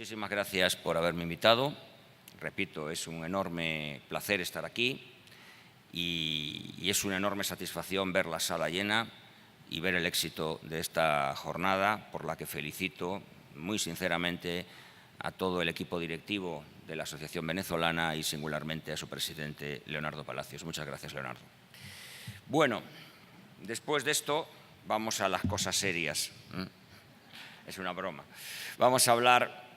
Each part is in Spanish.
Muchísimas gracias por haberme invitado. Repito, es un enorme placer estar aquí y es una enorme satisfacción ver la sala llena y ver el éxito de esta jornada, por la que felicito muy sinceramente a todo el equipo directivo de la Asociación Venezolana y singularmente a su presidente, Leonardo Palacios. Muchas gracias, Leonardo. Bueno, después de esto vamos a las cosas serias. Es una broma. Vamos a hablar,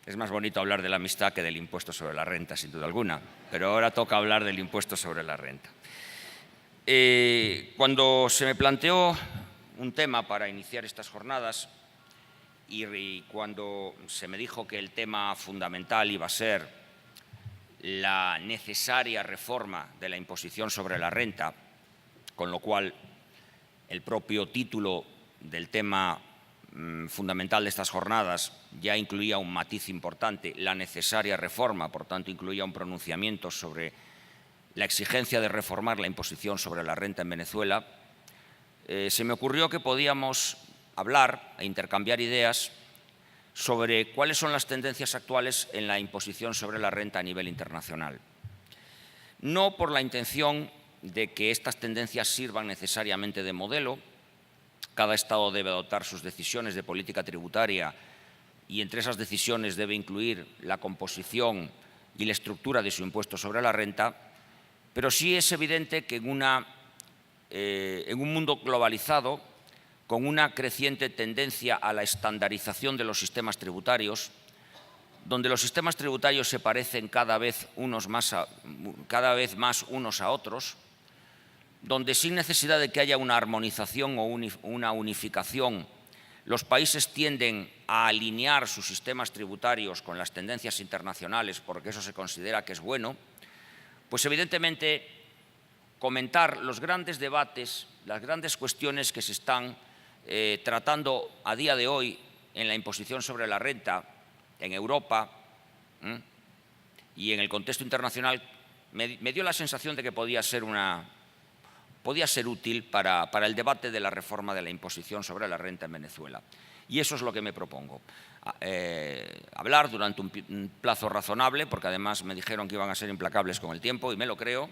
es más bonito hablar de la amistad que del impuesto sobre la renta, sin duda alguna, pero ahora toca hablar del impuesto sobre la renta. Cuando se me planteó un tema para iniciar estas jornadas y cuando se me dijo que el tema fundamental iba a ser la necesaria reforma de la imposición sobre la renta, con lo cual el propio título del tema fundamental de estas jornadas ya incluía un matiz importante, la necesaria reforma, por tanto incluía un pronunciamiento sobre la exigencia de reformar la imposición sobre la renta en Venezuela, se me ocurrió que podíamos hablar e intercambiar ideas sobre cuáles son las tendencias actuales en la imposición sobre la renta a nivel internacional. No por la intención de que estas tendencias sirvan necesariamente de modelo. Cada Estado debe adoptar sus decisiones de política tributaria y entre esas decisiones debe incluir la composición y la estructura de su impuesto sobre la renta, pero sí es evidente que en un mundo globalizado, con una creciente tendencia a la estandarización de los sistemas tributarios, donde los sistemas tributarios se parecen cada vez más unos a otros, donde sin necesidad de que haya una armonización o una unificación, los países tienden a alinear sus sistemas tributarios con las tendencias internacionales porque eso se considera que es bueno, pues evidentemente comentar los grandes debates, las grandes cuestiones que se están tratando a día de hoy en la imposición sobre la renta en Europa y en el contexto internacional, me dio la sensación de que podía ser útil para el debate de la reforma de la imposición sobre la renta en Venezuela. Y eso es lo que me propongo. Hablar durante un plazo razonable, porque además me dijeron que iban a ser implacables con el tiempo y me lo creo,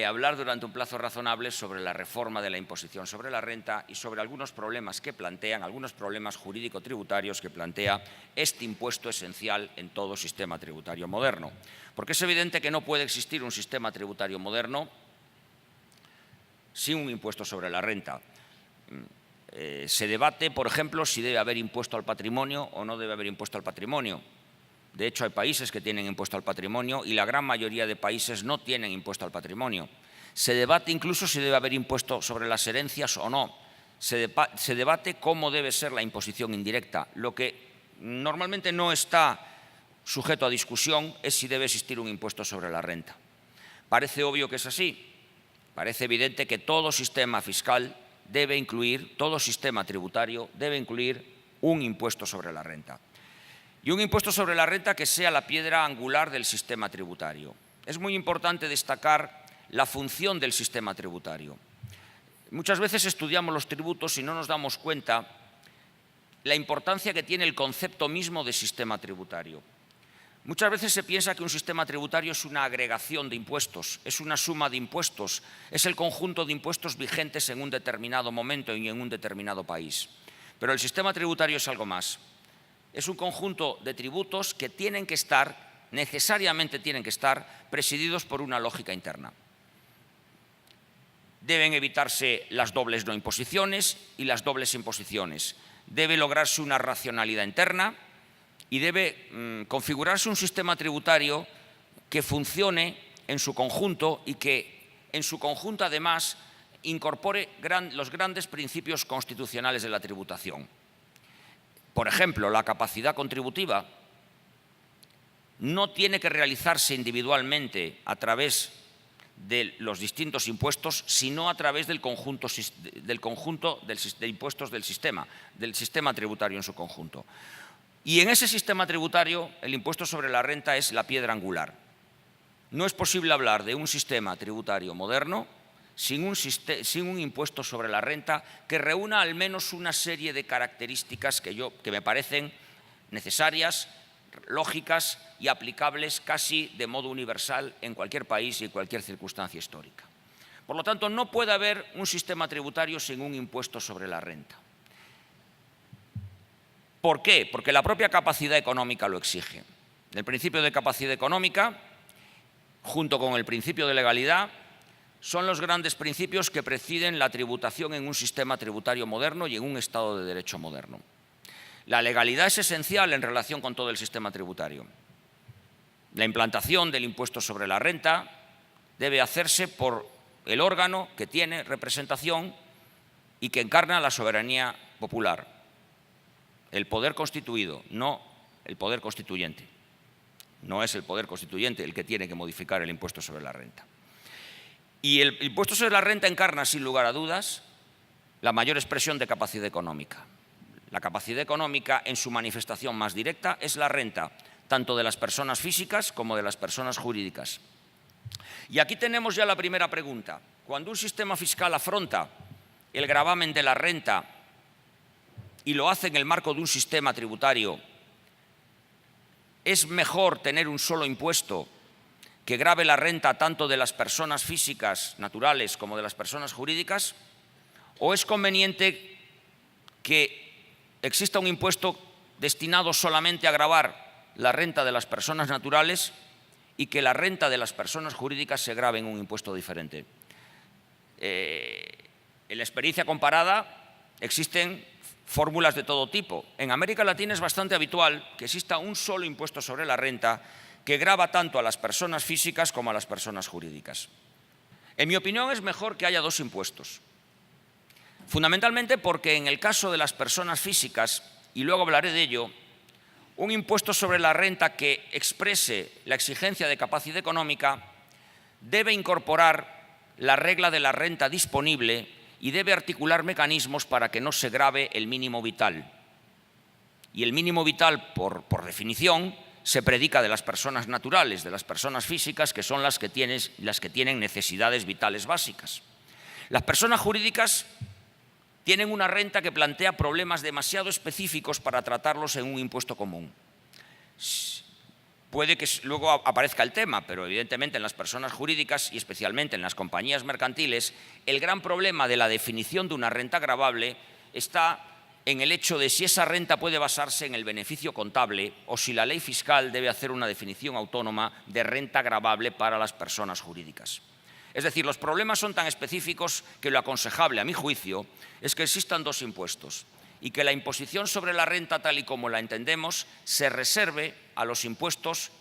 hablar durante un plazo razonable sobre la reforma de la imposición sobre la renta y sobre algunos problemas que plantean, algunos problemas jurídico-tributarios que plantea este impuesto esencial en todo sistema tributario moderno. Porque es evidente que no puede existir un sistema tributario moderno sin un impuesto sobre la renta. Se debate, por ejemplo, si debe haber impuesto al patrimonio o no debe haber impuesto al patrimonio. De hecho, hay países que tienen impuesto al patrimonio y la gran mayoría de países no tienen impuesto al patrimonio. Se debate incluso si debe haber impuesto sobre las herencias o no. Se debate cómo debe ser la imposición indirecta. Lo que normalmente no está sujeto a discusión es si debe existir un impuesto sobre la renta. Parece obvio que es así. Parece evidente que todo sistema fiscal debe incluir, todo sistema tributario debe incluir un impuesto sobre la renta. Y un impuesto sobre la renta que sea la piedra angular del sistema tributario. Es muy importante destacar la función del sistema tributario. Muchas veces estudiamos los tributos y no nos damos cuenta la importancia que tiene el concepto mismo de sistema tributario. Muchas veces se piensa que un sistema tributario es una agregación de impuestos, es una suma de impuestos, es el conjunto de impuestos vigentes en un determinado momento y en un determinado país. Pero el sistema tributario es algo más. Es un conjunto de tributos que necesariamente tienen que estar presididos por una lógica interna. Deben evitarse las dobles no imposiciones y las dobles imposiciones. Debe lograrse una racionalidad interna y debe configurarse un sistema tributario que funcione en su conjunto y que en su conjunto además incorpore los grandes principios constitucionales de la tributación. Por ejemplo, la capacidad contributiva no tiene que realizarse individualmente a través de los distintos impuestos, sino a través del conjunto de impuestos del sistema tributario en su conjunto. Y en ese sistema tributario, el impuesto sobre la renta es la piedra angular. No es posible hablar de un sistema tributario moderno sin un impuesto sobre la renta que reúna al menos una serie de características que me parecen necesarias lógicas y aplicables casi de modo universal en cualquier país y en cualquier circunstancia histórica. Por lo tanto, no puede haber un sistema tributario sin un impuesto sobre la renta. ¿Por qué? Porque la propia capacidad económica lo exige. El principio de capacidad económica, junto con el principio de legalidad, son los grandes principios que presiden la tributación en un sistema tributario moderno y en un Estado de Derecho moderno. La legalidad es esencial en relación con todo el sistema tributario. La implantación del impuesto sobre la renta debe hacerse por el órgano que tiene representación y que encarna la soberanía popular, el poder constituido, no el poder constituyente. No es el poder constituyente el que tiene que modificar el impuesto sobre la renta. Y el impuesto sobre la renta encarna, sin lugar a dudas, la mayor expresión de capacidad económica. La capacidad económica, en su manifestación más directa, es la renta, tanto de las personas físicas como de las personas jurídicas. Y aquí tenemos ya la primera pregunta. Cuando un sistema fiscal afronta el gravamen de la renta y lo hace en el marco de un sistema tributario, ¿es mejor tener un solo impuesto que grave la renta tanto de las personas físicas naturales como de las personas jurídicas? ¿O es conveniente que exista un impuesto destinado solamente a gravar la renta de las personas naturales y que la renta de las personas jurídicas se grave en un impuesto diferente? En la experiencia comparada existen fórmulas de todo tipo. En América Latina es bastante habitual que exista un solo impuesto sobre la renta que grava tanto a las personas físicas como a las personas jurídicas. En mi opinión, es mejor que haya dos impuestos. Fundamentalmente porque en el caso de las personas físicas, y luego hablaré de ello, un impuesto sobre la renta que exprese la exigencia de capacidad económica debe incorporar la regla de la renta disponible y debe articular mecanismos para que no se grave el mínimo vital. Y el mínimo vital, por definición, se predica de las personas naturales, de las personas físicas, que son las que tienen necesidades vitales básicas. Las personas jurídicas tienen una renta que plantea problemas demasiado específicos para tratarlos en un impuesto común. Puede que luego aparezca el tema, pero evidentemente en las personas jurídicas y especialmente en las compañías mercantiles, el gran problema de la definición de una renta gravable está en el hecho de si esa renta puede basarse en el beneficio contable o si la ley fiscal debe hacer una definición autónoma de renta gravable para las personas jurídicas. Es decir, los problemas son tan específicos que lo aconsejable, a mi juicio, es que existan dos impuestos y que la imposición sobre la renta, tal y como la entendemos, se reserve a los impuestos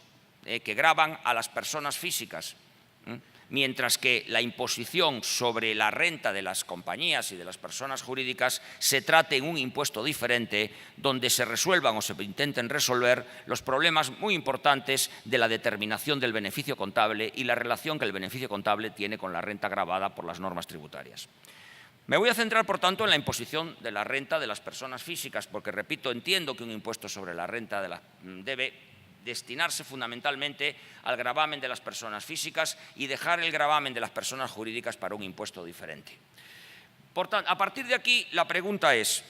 que gravan a las personas físicas, mientras que la imposición sobre la renta de las compañías y de las personas jurídicas se trate en un impuesto diferente donde se resuelvan o se intenten resolver los problemas muy importantes de la determinación del beneficio contable y la relación que el beneficio contable tiene con la renta gravada por las normas tributarias. Me voy a centrar, por tanto, en la imposición de la renta de las personas físicas, porque, repito, entiendo que un impuesto sobre la renta debe destinarse fundamentalmente al gravamen de las personas físicas y dejar el gravamen de las personas jurídicas para un impuesto diferente. Por tanto, a partir de aquí, la pregunta es,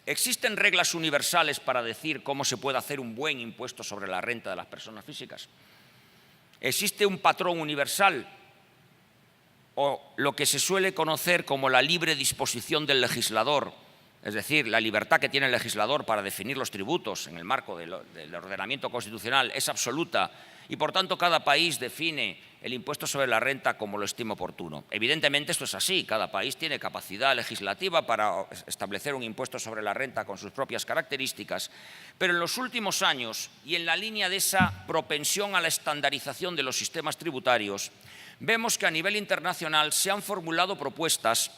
¿existen reglas universales para decir cómo se puede hacer un buen impuesto sobre la renta de las personas físicas? ¿Existe un patrón universal o lo que se suele conocer como la libre disposición del legislador? Es decir, la libertad que tiene el legislador para definir los tributos en el marco del ordenamiento constitucional es absoluta y, por tanto, cada país define el impuesto sobre la renta como lo estima oportuno. Evidentemente, esto es así. Cada país tiene capacidad legislativa para establecer un impuesto sobre la renta con sus propias características, pero en los últimos años y en la línea de esa propensión a la estandarización de los sistemas tributarios, vemos que a nivel internacional se han formulado propuestas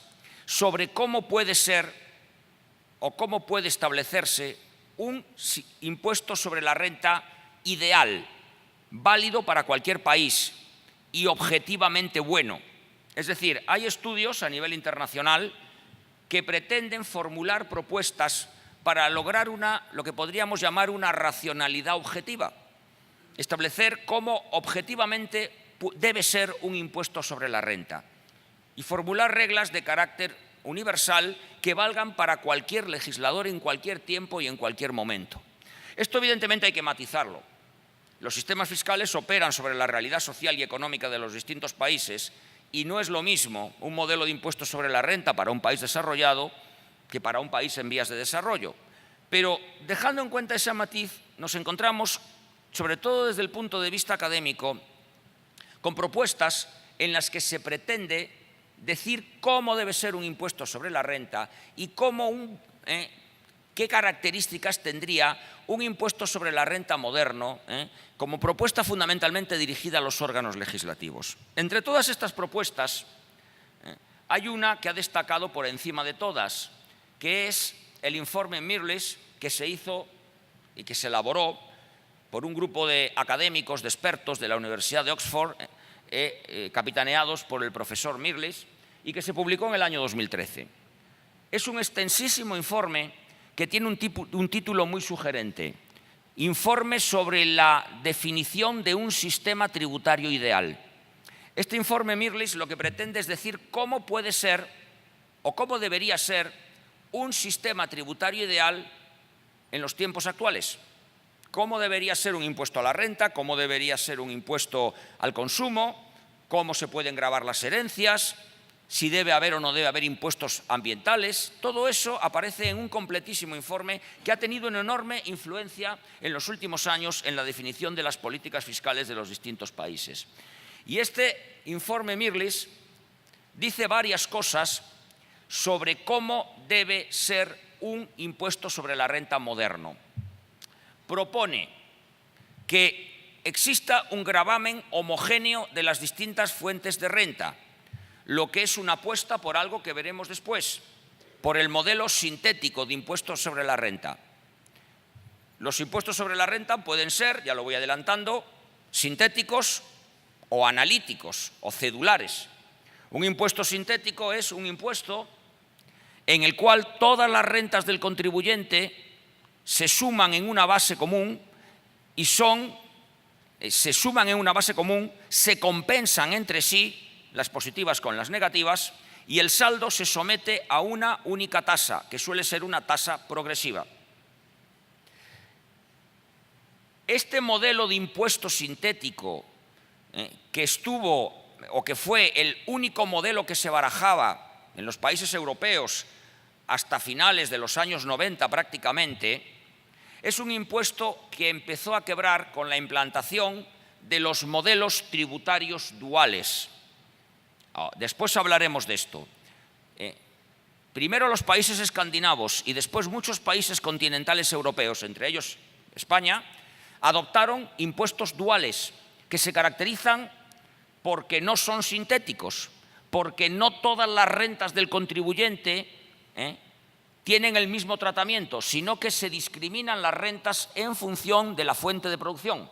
sobre cómo puede ser o cómo puede establecerse un impuesto sobre la renta ideal, válido para cualquier país y objetivamente bueno. Es decir, hay estudios a nivel internacional que pretenden formular propuestas para lograr lo que podríamos llamar una racionalidad objetiva, establecer cómo objetivamente debe ser un impuesto sobre la renta y formular reglas de carácter universal que valgan para cualquier legislador en cualquier tiempo y en cualquier momento. Esto evidentemente hay que matizarlo. Los sistemas fiscales operan sobre la realidad social y económica de los distintos países y no es lo mismo un modelo de impuestos sobre la renta para un país desarrollado que para un país en vías de desarrollo. Pero dejando en cuenta ese matiz, nos encontramos, sobre todo desde el punto de vista académico, con propuestas en las que se pretende decir cómo debe ser un impuesto sobre la renta y qué características tendría un impuesto sobre la renta moderno, como propuesta fundamentalmente dirigida a los órganos legislativos. Entre todas estas propuestas, hay una que ha destacado por encima de todas, que es el informe Mirrlees, que se hizo y que se elaboró por un grupo de académicos, de expertos de la Universidad de Oxford, capitaneados por el profesor Mirrlees, y que se publicó en el año 2013. Es un extensísimo informe que tiene un título muy sugerente: Informe sobre la definición de un sistema tributario ideal. Este informe Mirrlees lo que pretende es decir cómo puede ser o cómo debería ser un sistema tributario ideal en los tiempos actuales. Cómo debería ser un impuesto a la renta, cómo debería ser un impuesto al consumo, cómo se pueden gravar las herencias, si debe haber o no debe haber impuestos ambientales. Todo eso aparece en un completísimo informe que ha tenido una enorme influencia en los últimos años en la definición de las políticas fiscales de los distintos países. Y este informe Mirrlees dice varias cosas sobre cómo debe ser un impuesto sobre la renta moderno. Propone que exista un gravamen homogéneo de las distintas fuentes de renta, lo que es una apuesta por algo que veremos después, por el modelo sintético de impuestos sobre la renta. Los impuestos sobre la renta pueden ser, ya lo voy adelantando, sintéticos o analíticos o cedulares. Un impuesto sintético es un impuesto en el cual todas las rentas del contribuyente se suman en una base común se compensan entre sí, las positivas con las negativas, y el saldo se somete a una única tasa, que suele ser una tasa progresiva. Este modelo de impuesto sintético, que fue el único modelo que se barajaba en los países europeos hasta finales de los años 90 prácticamente, es un impuesto que empezó a quebrar con la implantación de los modelos tributarios duales. Después hablaremos de esto. Primero los países escandinavos y después muchos países continentales europeos, entre ellos España, adoptaron impuestos duales que se caracterizan porque no son sintéticos, porque no todas las rentas del contribuyente tienen el mismo tratamiento, sino que se discriminan las rentas en función de la fuente de producción.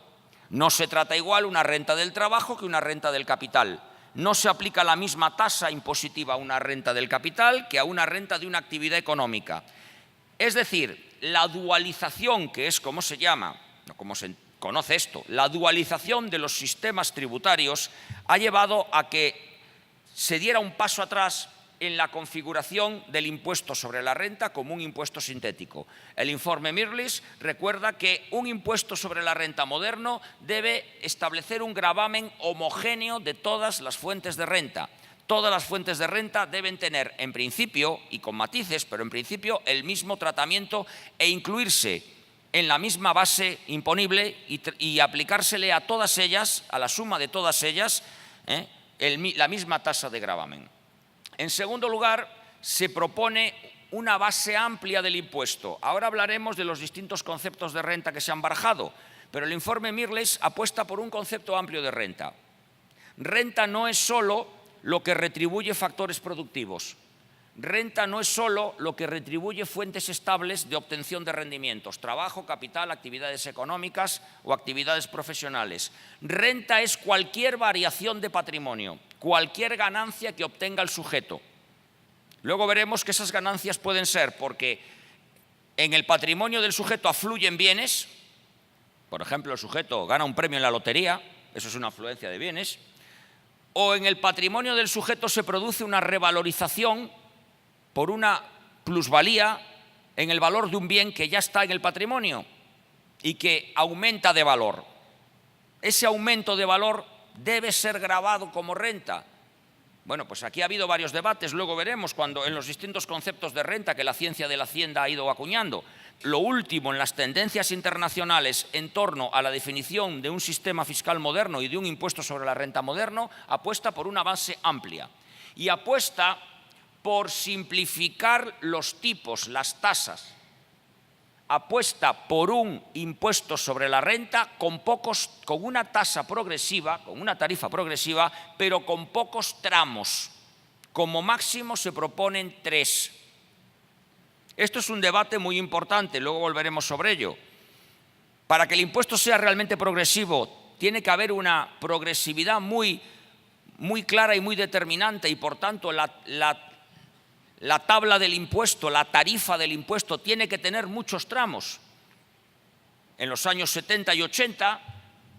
No se trata igual una renta del trabajo que una renta del capital. No se aplica la misma tasa impositiva a una renta del capital que a una renta de una actividad económica. Es decir, la dualización, que es como se llama, como se conoce esto, la dualización de los sistemas tributarios ha llevado a que se diera un paso atrás en la configuración del impuesto sobre la renta como un impuesto sintético. El informe Mirrlees recuerda que un impuesto sobre la renta moderno debe establecer un gravamen homogéneo de todas las fuentes de renta. Todas las fuentes de renta deben tener, en principio, y con matices, pero en principio, el mismo tratamiento e incluirse en la misma base imponible y aplicársele a todas ellas, a la suma de todas ellas, la misma tasa de gravamen. En segundo lugar, se propone una base amplia del impuesto. Ahora hablaremos de los distintos conceptos de renta que se han barajado, pero el informe Mirrlees apuesta por un concepto amplio de renta. Renta no es solo lo que retribuye factores productivos. Renta no es solo lo que retribuye fuentes estables de obtención de rendimientos, trabajo, capital, actividades económicas o actividades profesionales. Renta es cualquier variación de patrimonio, cualquier ganancia que obtenga el sujeto. Luego veremos que esas ganancias pueden ser porque en el patrimonio del sujeto afluyen bienes, por ejemplo, el sujeto gana un premio en la lotería, eso es una afluencia de bienes, o en el patrimonio del sujeto se produce una revalorización por una plusvalía en el valor de un bien que ya está en el patrimonio. y que aumenta de valor. Ese aumento de valor debe ser gravado como renta. Bueno, pues aquí ha habido varios debates, luego veremos cuando en los distintos conceptos de renta que la ciencia de la hacienda ha ido acuñando. Lo último en las tendencias internacionales en torno a la definición de un sistema fiscal moderno y de un impuesto sobre la renta moderno apuesta por una base amplia y apuesta por simplificar los tipos, las tasas. Apuesta por un impuesto sobre la renta con una tasa progresiva, con una tarifa progresiva, pero con pocos tramos. Como máximo se proponen 3. Esto es un debate muy importante, luego volveremos sobre ello. Para que el impuesto sea realmente progresivo, tiene que haber una progresividad muy clara y muy determinante y, por tanto, la tabla del impuesto, la tarifa del impuesto tiene que tener muchos tramos. En los años 70 y 80,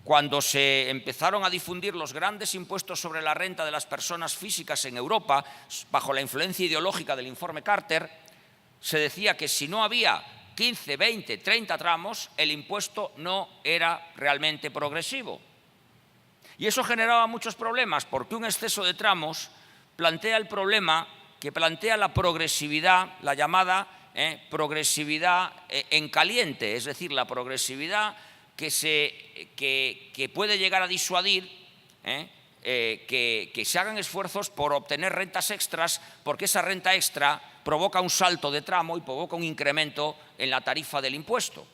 cuando se empezaron a difundir los grandes impuestos sobre la renta de las personas físicas en Europa, bajo la influencia ideológica del informe Carter, se decía que si no había 15, 20, 30 tramos, el impuesto no era realmente progresivo. Y eso generaba muchos problemas, porque un exceso de tramos plantea el problema que plantea la progresividad, la llamada progresividad en caliente, es decir, la progresividad que puede llegar a disuadir que se hagan esfuerzos por obtener rentas extras, porque esa renta extra provoca un salto de tramo y provoca un incremento en la tarifa del impuesto.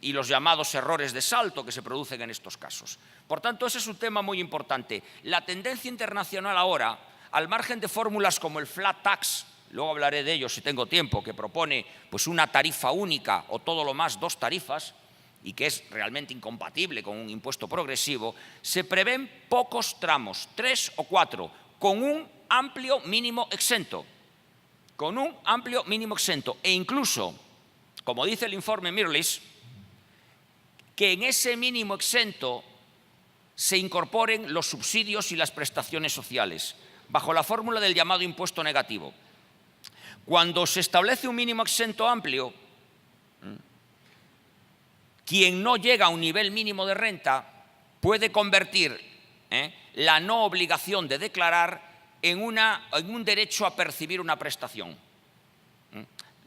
Y los llamados errores de salto que se producen en estos casos. Por tanto, ese es un tema muy importante. La tendencia internacional ahora, al margen de fórmulas como el flat tax, luego hablaré de ello si tengo tiempo, que propone pues una tarifa única o todo lo más 2 tarifas, y que es realmente incompatible con un impuesto progresivo, se prevén pocos tramos, 3 o 4, con un amplio mínimo exento. Con un amplio mínimo exento. E incluso, como dice el informe Mirrlees, que en ese mínimo exento se incorporen los subsidios y las prestaciones sociales, bajo la fórmula del llamado impuesto negativo. Cuando se establece un mínimo exento amplio, quien no llega a un nivel mínimo de renta puede convertir la no obligación de declarar en un derecho a percibir una prestación.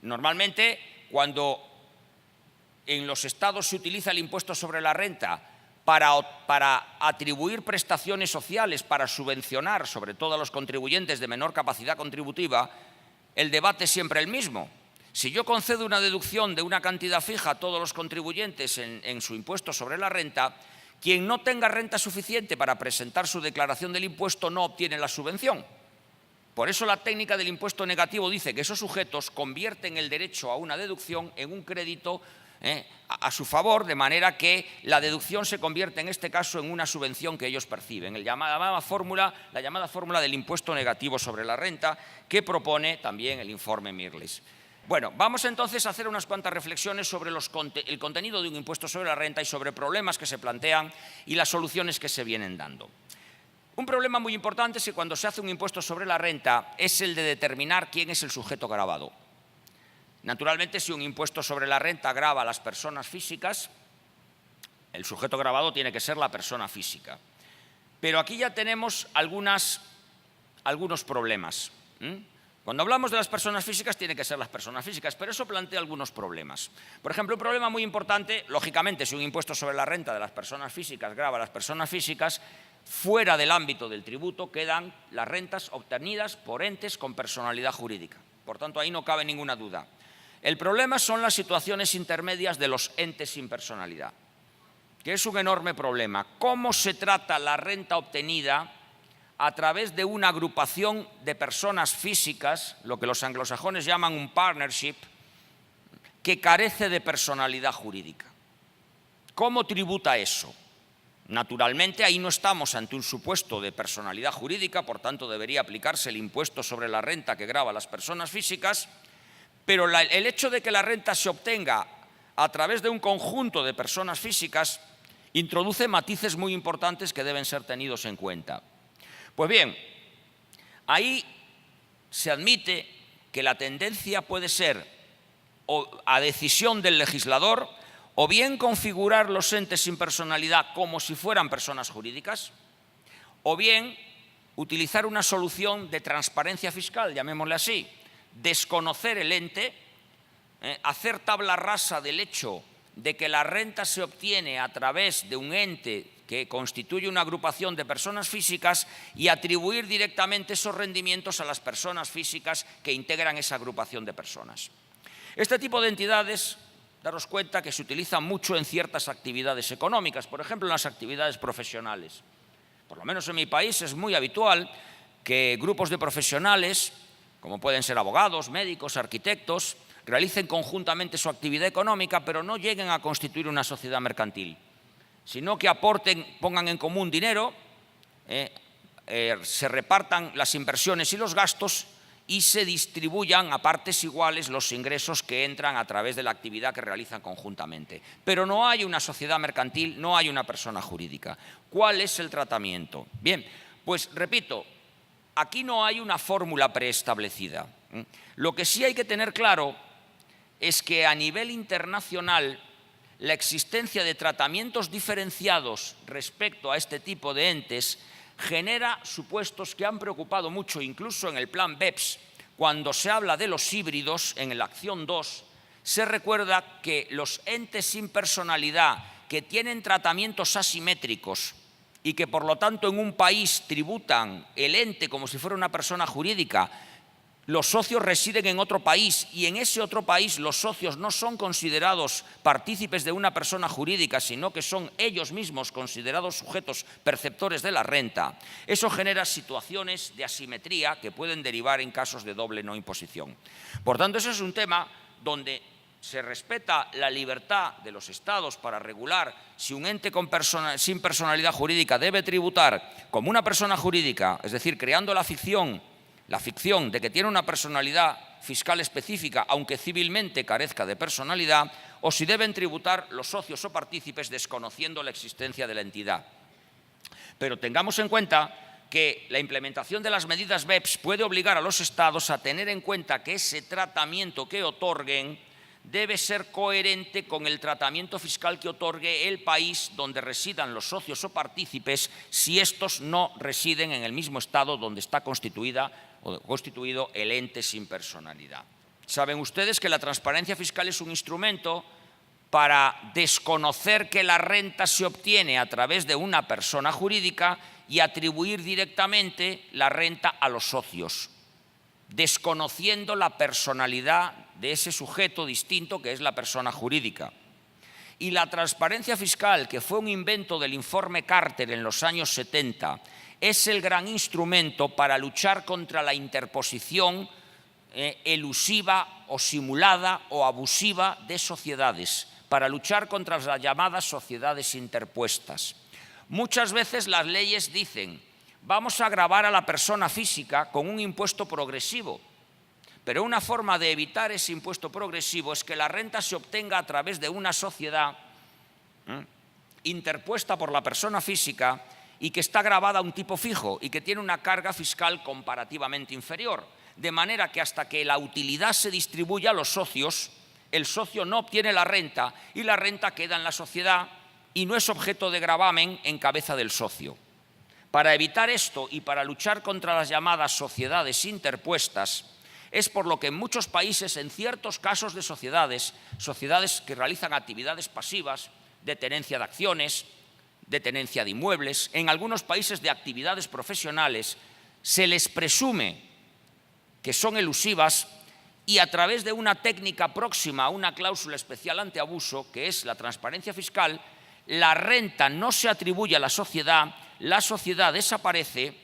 Normalmente, cuando en los estados se utiliza el impuesto sobre la renta para atribuir prestaciones sociales, para subvencionar sobre todo a los contribuyentes de menor capacidad contributiva, el debate es siempre el mismo. Si yo concedo una deducción de una cantidad fija a todos los contribuyentes en su impuesto sobre la renta, quien no tenga renta suficiente para presentar su declaración del impuesto no obtiene la subvención. Por eso la técnica del impuesto negativo dice que esos sujetos convierten el derecho a una deducción en un crédito a su favor, de manera que la deducción se convierte en este caso en una subvención que ellos perciben, la llamada fórmula del impuesto negativo sobre la renta, que propone también el informe Mirrlees. Bueno, vamos entonces a hacer unas cuantas reflexiones sobre el contenido de un impuesto sobre la renta y sobre problemas que se plantean y las soluciones que se vienen dando. Un problema muy importante es que cuando se hace un impuesto sobre la renta es el de determinar quién es el sujeto gravado. Naturalmente, si un impuesto sobre la renta grava a las personas físicas, el sujeto gravado tiene que ser la persona física. Pero aquí ya tenemos algunos problemas. Cuando hablamos de las personas físicas, tiene que ser las personas físicas, pero eso plantea algunos problemas. Por ejemplo, un problema muy importante, lógicamente, si un impuesto sobre la renta de las personas físicas grava a las personas físicas, fuera del ámbito del tributo quedan las rentas obtenidas por entes con personalidad jurídica. Por tanto, ahí no cabe ninguna duda. El problema son las situaciones intermedias de los entes sin personalidad, que es un enorme problema. ¿Cómo se trata la renta obtenida a través de una agrupación de personas físicas, lo que los anglosajones llaman un partnership, que carece de personalidad jurídica? ¿Cómo tributa eso? Naturalmente, ahí no estamos ante un supuesto de personalidad jurídica, por tanto debería aplicarse el impuesto sobre la renta que grava a las personas físicas, pero el hecho de que la renta se obtenga a través de un conjunto de personas físicas introduce matices muy importantes que deben ser tenidos en cuenta. Pues bien, ahí se admite que la tendencia puede ser o a decisión del legislador o bien configurar los entes sin personalidad como si fueran personas jurídicas, o bien utilizar una solución de transparencia fiscal, llamémosle así, desconocer el ente, hacer tabla rasa del hecho de que la renta se obtiene a través de un ente que constituye una agrupación de personas físicas y atribuir directamente esos rendimientos a las personas físicas que integran esa agrupación de personas. Este tipo de entidades, daros cuenta que se utilizan mucho en ciertas actividades económicas, por ejemplo, en las actividades profesionales. Por lo menos en mi país es muy habitual que grupos de profesionales, como pueden ser abogados, médicos, arquitectos, realicen conjuntamente su actividad económica, pero no lleguen a constituir una sociedad mercantil, sino que aporten, pongan en común dinero, se repartan las inversiones y los gastos y se distribuyan a partes iguales los ingresos que entran a través de la actividad que realizan conjuntamente. Pero no hay una sociedad mercantil, no hay una persona jurídica. ¿Cuál es el tratamiento? Bien, pues repito, aquí no hay una fórmula preestablecida. Lo que sí hay que tener claro es que a nivel internacional la existencia de tratamientos diferenciados respecto a este tipo de entes genera supuestos que han preocupado mucho, incluso en el plan BEPS, cuando se habla de los híbridos, en la acción 2, se recuerda que los entes sin personalidad que tienen tratamientos asimétricos y que por lo tanto en un país tributan el ente como si fuera una persona jurídica, los socios residen en otro país y en ese otro país los socios no son considerados partícipes de una persona jurídica, sino que son ellos mismos considerados sujetos perceptores de la renta. Eso genera situaciones de asimetría que pueden derivar en casos de doble no imposición. Por tanto, ese es un tema donde se respeta la libertad de los Estados para regular si un ente sin personalidad jurídica debe tributar como una persona jurídica, es decir, creando la ficción de que tiene una personalidad fiscal específica, aunque civilmente carezca de personalidad, o si deben tributar los socios o partícipes desconociendo la existencia de la entidad. Pero tengamos en cuenta que la implementación de las medidas BEPS puede obligar a los Estados a tener en cuenta que ese tratamiento que otorguen debe ser coherente con el tratamiento fiscal que otorgue el país donde residan los socios o partícipes si estos no residen en el mismo estado donde está constituido el ente sin personalidad. Saben ustedes que la transparencia fiscal es un instrumento para desconocer que la renta se obtiene a través de una persona jurídica y atribuir directamente la renta a los socios, desconociendo la personalidad de ese sujeto distinto que es la persona jurídica. Y la transparencia fiscal, que fue un invento del informe Carter en los años 70, es el gran instrumento para luchar contra la interposición elusiva o simulada o abusiva de sociedades, para luchar contra las llamadas sociedades interpuestas. Muchas veces las leyes dicen: vamos a gravar a la persona física con un impuesto progresivo, pero una forma de evitar ese impuesto progresivo es que la renta se obtenga a través de una sociedad interpuesta por la persona física y que está gravada a un tipo fijo y que tiene una carga fiscal comparativamente inferior, de manera que hasta que la utilidad se distribuya a los socios, el socio no obtiene la renta y la renta queda en la sociedad y no es objeto de gravamen en cabeza del socio. Para evitar esto y para luchar contra las llamadas sociedades interpuestas, es por lo que en muchos países, en ciertos casos de sociedades que realizan actividades pasivas, de tenencia de acciones, de tenencia de inmuebles, en algunos países de actividades profesionales, se les presume que son elusivas y a través de una técnica próxima a una cláusula especial antiabuso, que es la transparencia fiscal, la renta no se atribuye a la sociedad desaparece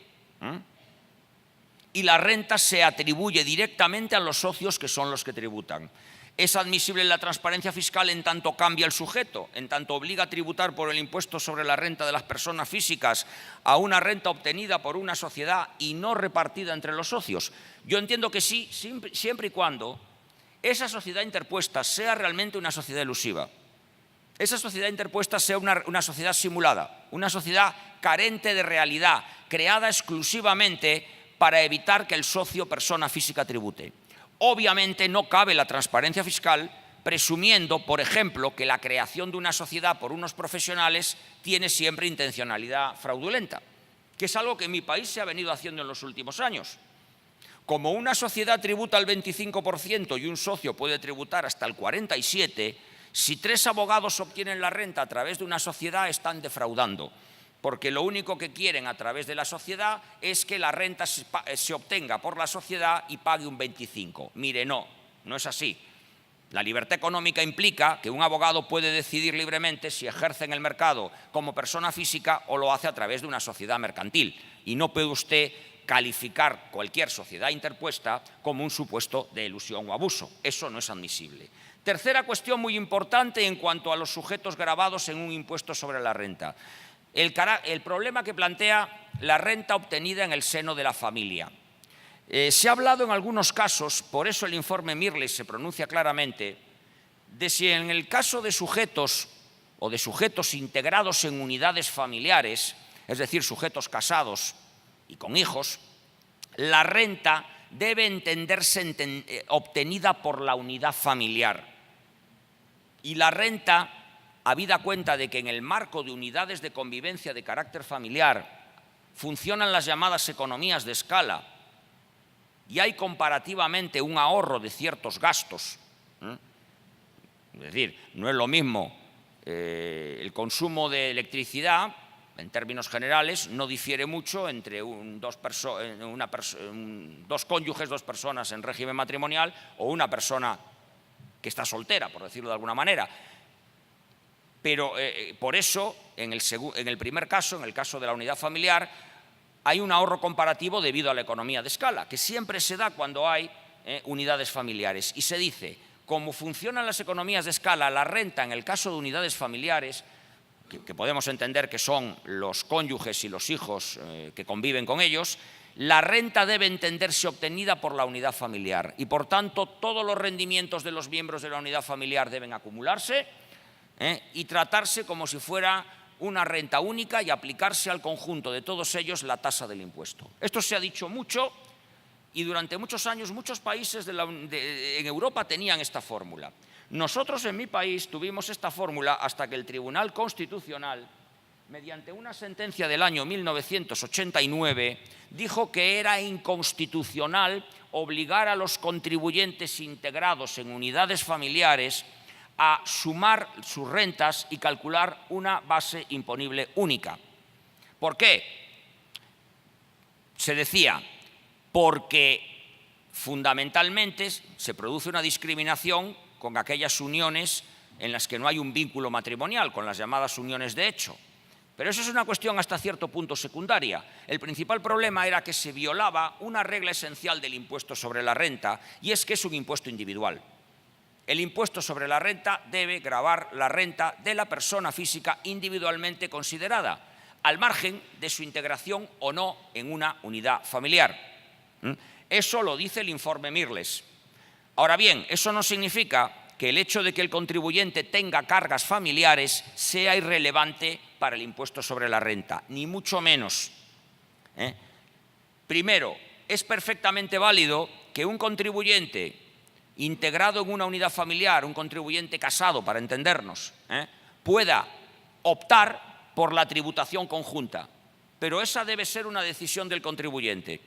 y la renta se atribuye directamente a los socios, que son los que tributan. Es admisible la transparencia fiscal en tanto cambia el sujeto, en tanto obliga a tributar por el impuesto sobre la renta de las personas físicas a una renta obtenida por una sociedad y no repartida entre los socios. Yo entiendo que sí, siempre y cuando esa sociedad interpuesta sea realmente una sociedad elusiva. Esa sociedad interpuesta sea una sociedad simulada, una sociedad carente de realidad, creada exclusivamente para evitar que el socio persona física tribute. Obviamente no cabe la transparencia fiscal presumiendo, por ejemplo, que la creación de una sociedad por unos profesionales tiene siempre intencionalidad fraudulenta, que es algo que en mi país se ha venido haciendo en los últimos años. Como una sociedad tributa el 25% y un socio puede tributar hasta el 47%, si 3 abogados obtienen la renta a través de una sociedad, están defraudando, porque lo único que quieren a través de la sociedad es que la renta se obtenga por la sociedad y pague un 25%. Mire, no es así. La libertad económica implica que un abogado puede decidir libremente si ejerce en el mercado como persona física o lo hace a través de una sociedad mercantil. Y no puede usted calificar cualquier sociedad interpuesta como un supuesto de elusión o abuso. Eso no es admisible. Tercera cuestión muy importante en cuanto a los sujetos gravados en un impuesto sobre la renta. El problema que plantea la renta obtenida en el seno de la familia. Se ha hablado en algunos casos, por eso el informe Mirles se pronuncia claramente, de si en el caso de sujetos o de sujetos integrados en unidades familiares, es decir, sujetos casados y con hijos, la renta debe entenderse obtenida por la unidad familiar. Y la renta, habida cuenta de que en el marco de unidades de convivencia de carácter familiar funcionan las llamadas economías de escala y hay comparativamente un ahorro de ciertos gastos, es decir, no es lo mismo el consumo de electricidad, en términos generales, no difiere mucho entre dos cónyuges, dos personas en régimen matrimonial o una persona que está soltera, por decirlo de alguna manera. Pero por eso, en el primer caso, en el caso de la unidad familiar, hay un ahorro comparativo debido a la economía de escala, que siempre se da cuando hay unidades familiares. Y se dice, como funcionan las economías de escala, la renta en el caso de unidades familiares, que podemos entender que son los cónyuges y los hijos que conviven con ellos, la renta debe entenderse obtenida por la unidad familiar y, por tanto, todos los rendimientos de los miembros de la unidad familiar deben acumularse y tratarse como si fuera una renta única y aplicarse al conjunto de todos ellos la tasa del impuesto. Esto se ha dicho mucho y durante muchos años muchos países en Europa tenían esta fórmula. Nosotros en mi país tuvimos esta fórmula hasta que el Tribunal Constitucional, mediante una sentencia del año 1989, dijo que era inconstitucional obligar a los contribuyentes integrados en unidades familiares a sumar sus rentas y calcular una base imponible única. ¿Por qué? Se decía, porque fundamentalmente se produce una discriminación con aquellas uniones en las que no hay un vínculo matrimonial, con las llamadas uniones de hecho. Pero eso es una cuestión hasta cierto punto secundaria. El principal problema era que se violaba una regla esencial del impuesto sobre la renta, y es que es un impuesto individual. El impuesto sobre la renta debe gravar la renta de la persona física individualmente considerada, al margen de su integración o no en una unidad familiar. Eso lo dice el informe Mirles. Ahora bien, eso no significa que el hecho de que el contribuyente tenga cargas familiares sea irrelevante para el impuesto sobre la renta, ni mucho menos. Primero, es perfectamente válido que un contribuyente integrado en una unidad familiar, un contribuyente casado, para entendernos, pueda optar por la tributación conjunta, pero esa debe ser una decisión del contribuyente.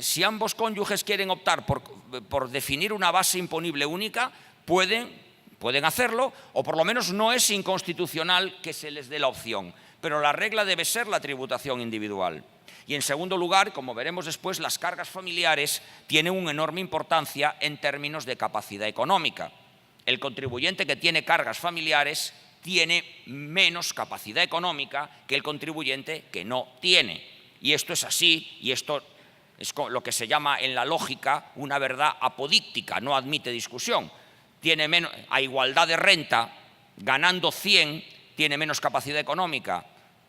Si ambos cónyuges quieren optar por definir una base imponible única, pueden hacerlo, o por lo menos no es inconstitucional que se les dé la opción, pero la regla debe ser la tributación individual. Y en segundo lugar, como veremos después, las cargas familiares tienen una enorme importancia en términos de capacidad económica. El contribuyente que tiene cargas familiares tiene menos capacidad económica que el contribuyente que no tiene. Y esto es así, y esto es lo que se llama en la lógica una verdad apodíctica, no admite discusión. A igualdad de renta, ganando 100, tiene menos capacidad económica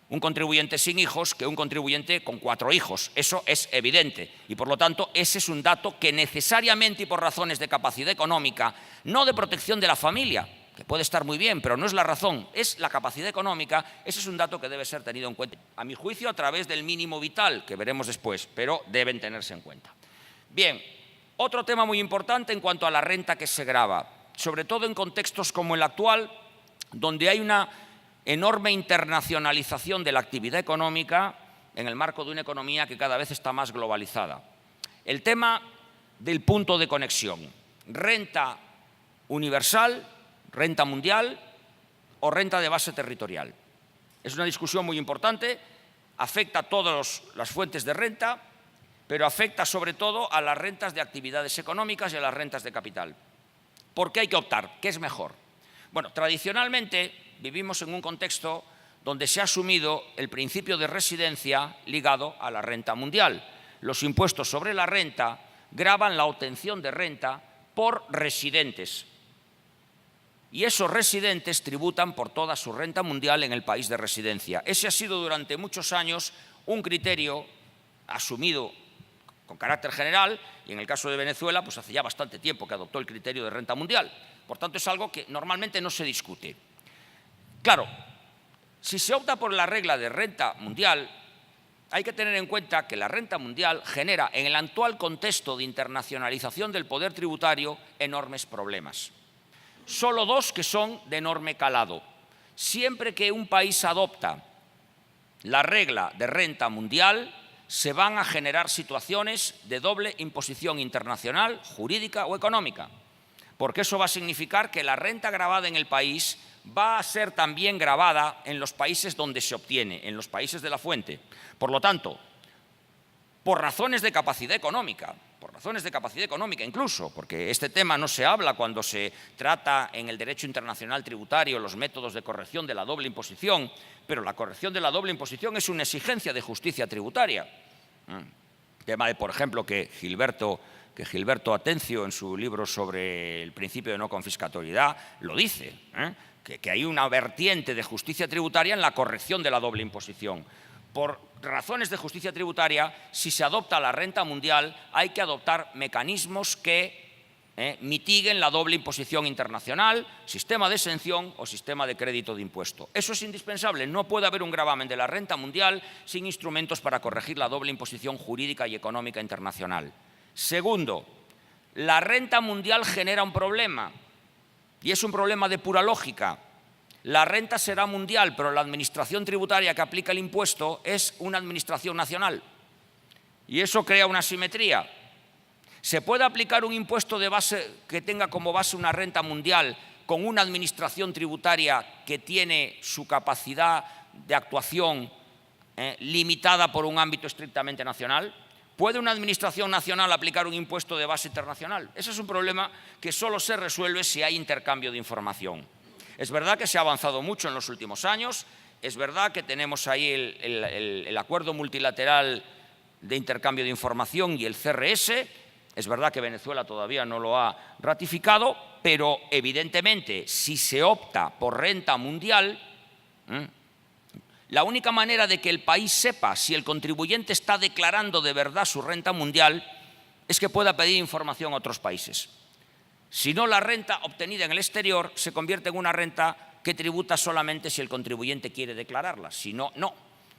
un contribuyente sin hijos que un contribuyente con 4 hijos. Eso es evidente y, por lo tanto, ese es un dato que necesariamente y por razones de capacidad económica, no de protección de la familia, que puede estar muy bien, pero no es la razón, es la capacidad económica, ese es un dato que debe ser tenido en cuenta, a mi juicio, a través del mínimo vital, que veremos después, pero deben tenerse en cuenta. Bien, otro tema muy importante en cuanto a la renta que se grava. sobre todo en contextos como el actual, donde hay una enorme internacionalización de la actividad económica en el marco de una economía que cada vez está más globalizada. El tema del punto de conexión, renta universal, renta mundial o renta de base territorial. Es una discusión muy importante, afecta a todas las fuentes de renta, pero afecta sobre todo a las rentas de actividades económicas y a las rentas de capital. ¿Por qué hay que optar? ¿Qué es mejor? Bueno, tradicionalmente vivimos en un contexto donde se ha asumido el principio de residencia ligado a la renta mundial. Los impuestos sobre la renta gravan la obtención de renta por residentes. Y esos residentes tributan por toda su renta mundial en el país de residencia. Ese ha sido durante muchos años un criterio asumido con carácter general, y en el caso de Venezuela, pues hace ya bastante tiempo que adoptó el criterio de renta mundial. Por tanto, es algo que normalmente no se discute. Claro, si se opta por la regla de renta mundial, hay que tener en cuenta que la renta mundial genera, en el actual contexto de internacionalización del poder tributario, enormes problemas. Solo dos que son de enorme calado. Siempre que un país adopta la regla de renta mundial, se van a generar situaciones de doble imposición internacional, jurídica o económica, porque eso va a significar que la renta gravada en el país va a ser también gravada en los países donde se obtiene, en los países de la fuente. Por lo tanto, por razones de capacidad económica incluso, porque este tema no se habla cuando se trata en el derecho internacional tributario los métodos de corrección de la doble imposición, pero la corrección de la doble imposición es una exigencia de justicia tributaria. Tema de, por ejemplo, que Gilberto Atencio, en su libro sobre el principio de no confiscatoriedad, lo dice, que hay una vertiente de justicia tributaria en la corrección de la doble imposición. Por razones de justicia tributaria, si se adopta la renta mundial, hay que adoptar mecanismos que mitiguen la doble imposición internacional, sistema de exención o sistema de crédito de impuesto. Eso es indispensable. No puede haber un gravamen de la renta mundial sin instrumentos para corregir la doble imposición jurídica y económica internacional. Segundo, la renta mundial genera un problema, y es un problema de pura lógica. La renta será mundial, pero la administración tributaria que aplica el impuesto es una administración nacional. Y eso crea una asimetría. ¿Se puede aplicar un impuesto de base que tenga como base una renta mundial con una administración tributaria que tiene su capacidad de actuación limitada por un ámbito estrictamente nacional? ¿Puede una administración nacional aplicar un impuesto de base internacional? Ese es un problema que solo se resuelve si hay intercambio de información. Es verdad que se ha avanzado mucho en los últimos años, es verdad que tenemos ahí el acuerdo multilateral de intercambio de información y el CRS, es verdad que Venezuela todavía no lo ha ratificado, pero evidentemente si se opta por renta mundial, la única manera de que el país sepa si el contribuyente está declarando de verdad su renta mundial es que pueda pedir información a otros países. Si no, la renta obtenida en el exterior se convierte en una renta que tributa solamente si el contribuyente quiere declararla, si no, no.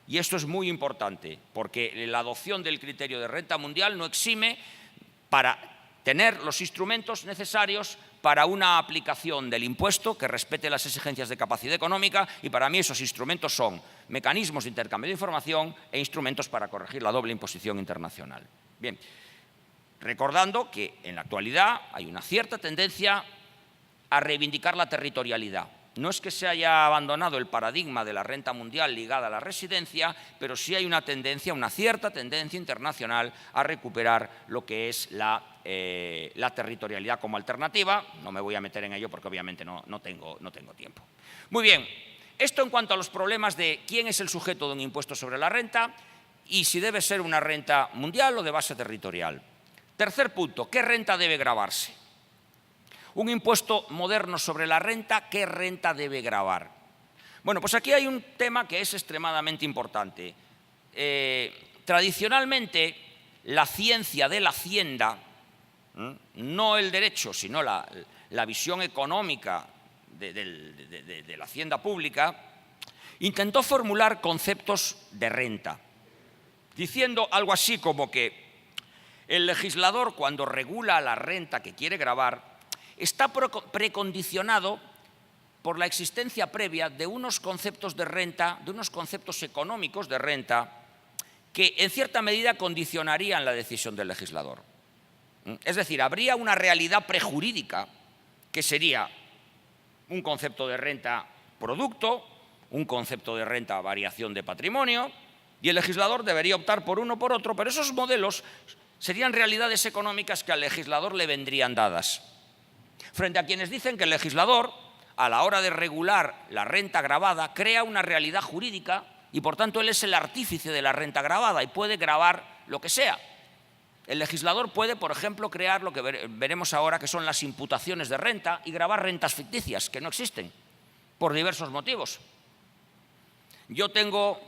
Y esto es muy importante, porque la adopción del criterio de renta mundial no exime para tener los instrumentos necesarios para una aplicación del impuesto que respete las exigencias de capacidad económica, y para mí esos instrumentos son mecanismos de intercambio de información e instrumentos para corregir la doble imposición internacional. Bien. Recordando que en la actualidad hay una cierta tendencia a reivindicar la territorialidad. No es que se haya abandonado el paradigma de la renta mundial ligada a la residencia, pero sí hay una tendencia, una cierta tendencia internacional a recuperar lo que es la territorialidad como alternativa. No me voy a meter en ello porque obviamente no tengo tiempo. Muy bien, esto en cuanto a los problemas de quién es el sujeto de un impuesto sobre la renta y si debe ser una renta mundial o de base territorial. Tercer punto, ¿qué renta debe gravarse? Un impuesto moderno sobre la renta, ¿qué renta debe gravar? Bueno, pues aquí hay un tema que es extremadamente importante. Tradicionalmente, la ciencia de la hacienda, no el derecho, sino la visión económica de la hacienda pública, intentó formular conceptos de renta, diciendo algo así como que el legislador, cuando regula la renta que quiere gravar, está precondicionado por la existencia previa de unos conceptos de renta, de unos conceptos económicos de renta, que en cierta medida condicionarían la decisión del legislador. Es decir, habría una realidad prejurídica que sería un concepto de renta producto, un concepto de renta variación de patrimonio, y el legislador debería optar por uno o por otro, pero esos modelos serían realidades económicas que al legislador le vendrían dadas. Frente a quienes dicen que el legislador, a la hora de regular la renta gravada, crea una realidad jurídica y, por tanto, él es el artífice de la renta gravada y puede gravar lo que sea. El legislador puede, por ejemplo, crear lo que veremos ahora, que son las imputaciones de renta y gravar rentas ficticias que no existen, por diversos motivos. Yo tengo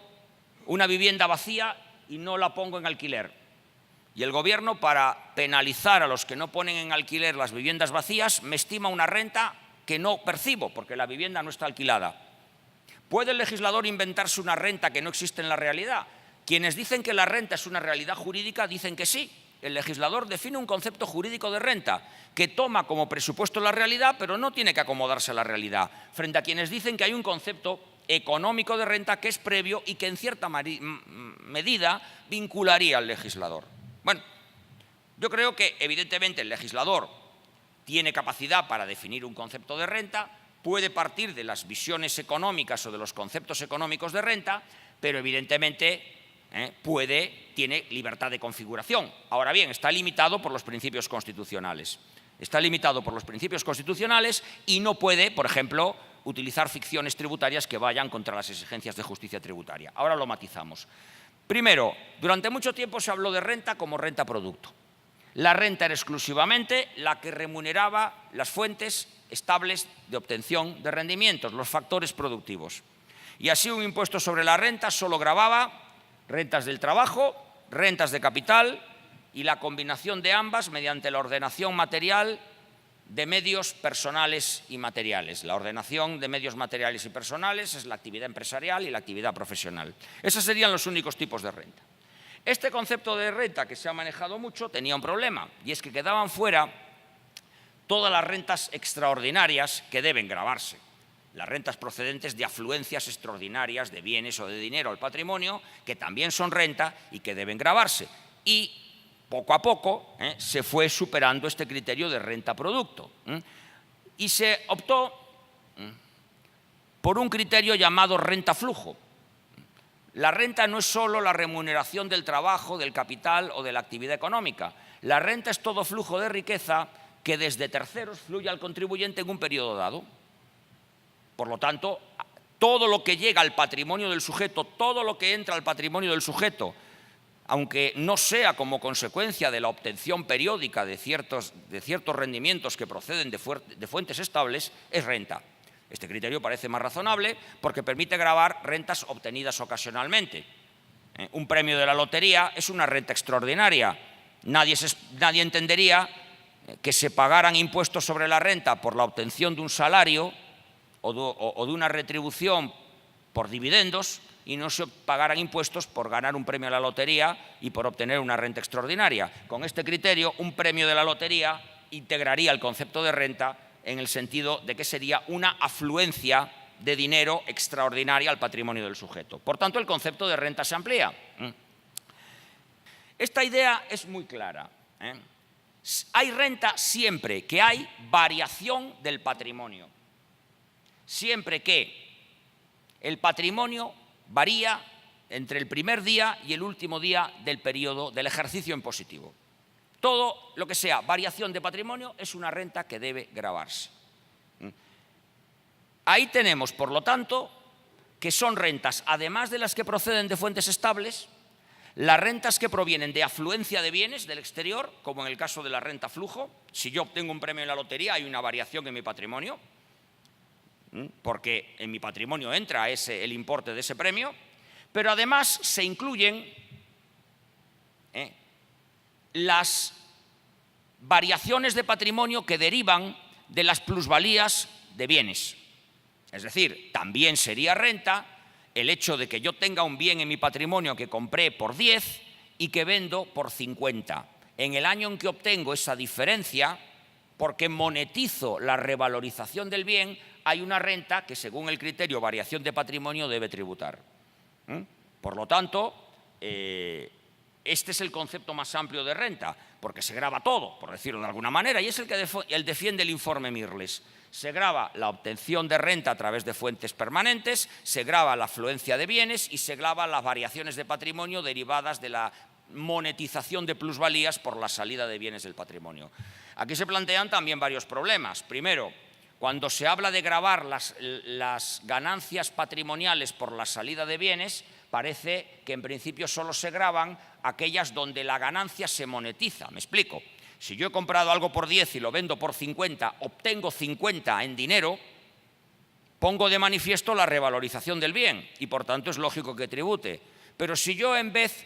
una vivienda vacía y no la pongo en alquiler. Y el gobierno, para penalizar a los que no ponen en alquiler las viviendas vacías, me estima una renta que no percibo porque la vivienda no está alquilada. ¿Puede el legislador inventarse una renta que no existe en la realidad? Quienes dicen que la renta es una realidad jurídica dicen que sí. El legislador define un concepto jurídico de renta que toma como presupuesto la realidad, pero no tiene que acomodarse a la realidad. Frente a quienes dicen que hay un concepto económico de renta que es previo y que en cierta medida vincularía al legislador. Bueno, yo creo que evidentemente el legislador tiene capacidad para definir un concepto de renta, puede partir de las visiones económicas o de los conceptos económicos de renta, pero evidentemente tiene libertad de configuración. Ahora bien, está limitado por los principios constitucionales. Está limitado por los principios constitucionales y no puede, por ejemplo, utilizar ficciones tributarias que vayan contra las exigencias de justicia tributaria. Ahora lo matizamos. Primero, durante mucho tiempo se habló de renta como renta producto. La renta era exclusivamente la que remuneraba las fuentes estables de obtención de rendimientos, los factores productivos. Y así un impuesto sobre la renta solo gravaba rentas del trabajo, rentas de capital y la combinación de ambas mediante la ordenación material de medios personales y materiales. La ordenación de medios materiales y personales es la actividad empresarial y la actividad profesional. Esos serían los únicos tipos de renta. Este concepto de renta, que se ha manejado mucho, tenía un problema, y es que quedaban fuera todas las rentas extraordinarias que deben gravarse. Las rentas procedentes de afluencias extraordinarias de bienes o de dinero al patrimonio, que también son renta y que deben gravarse. Y poco a poco se fue superando este criterio de renta-producto. Y se optó por un criterio llamado renta-flujo. La renta no es solo la remuneración del trabajo, del capital o de la actividad económica. La renta es todo flujo de riqueza que desde terceros fluye al contribuyente en un periodo dado. Por lo tanto, todo lo que llega al patrimonio del sujeto, todo lo que entra al patrimonio del sujeto, aunque no sea como consecuencia de la obtención periódica de ciertos rendimientos que proceden de fuentes estables, es renta. Este criterio parece más razonable porque permite gravar rentas obtenidas ocasionalmente. Un premio de la lotería es una renta extraordinaria. Nadie entendería que se pagaran impuestos sobre la renta por la obtención de un salario o de una retribución por dividendos y no se pagaran impuestos por ganar un premio a la lotería y por obtener una renta extraordinaria. Con este criterio, un premio de la lotería integraría el concepto de renta en el sentido de que sería una afluencia de dinero extraordinaria al patrimonio del sujeto. Por tanto, el concepto de renta se amplía. Esta idea es muy clara. Hay renta siempre que hay variación del patrimonio. Siempre que el patrimonio varía entre el primer día y el último día del periodo del ejercicio impositivo. Todo lo que sea variación de patrimonio es una renta que debe gravarse. Ahí tenemos, por lo tanto, que son rentas, además de las que proceden de fuentes estables, las rentas que provienen de afluencia de bienes del exterior, como en el caso de la renta flujo. Si yo obtengo un premio en la lotería, hay una variación en mi patrimonio, porque en mi patrimonio entra el importe de ese premio, pero además se incluyen las variaciones de patrimonio que derivan de las plusvalías de bienes. Es decir, también sería renta el hecho de que yo tenga un bien en mi patrimonio que compré por 10 y que vendo por 50. En el año en que obtengo esa diferencia, porque monetizo la revalorización del bien, hay una renta que, según el criterio variación de patrimonio, debe tributar. Por lo tanto, este es el concepto más amplio de renta, porque se grava todo, por decirlo de alguna manera, y es el que defiende el informe Mirrlees. Se grava la obtención de renta a través de fuentes permanentes, se grava la afluencia de bienes y se grava las variaciones de patrimonio derivadas de la monetización de plusvalías por la salida de bienes del patrimonio. Aquí se plantean también varios problemas. Primero, cuando se habla de gravar las ganancias patrimoniales por la salida de bienes, parece que en principio solo se gravan aquellas donde la ganancia se monetiza. Me explico. Si yo he comprado algo por 10 y lo vendo por 50, obtengo 50 en dinero, pongo de manifiesto la revalorización del bien y por tanto es lógico que tribute. Pero si yo en vez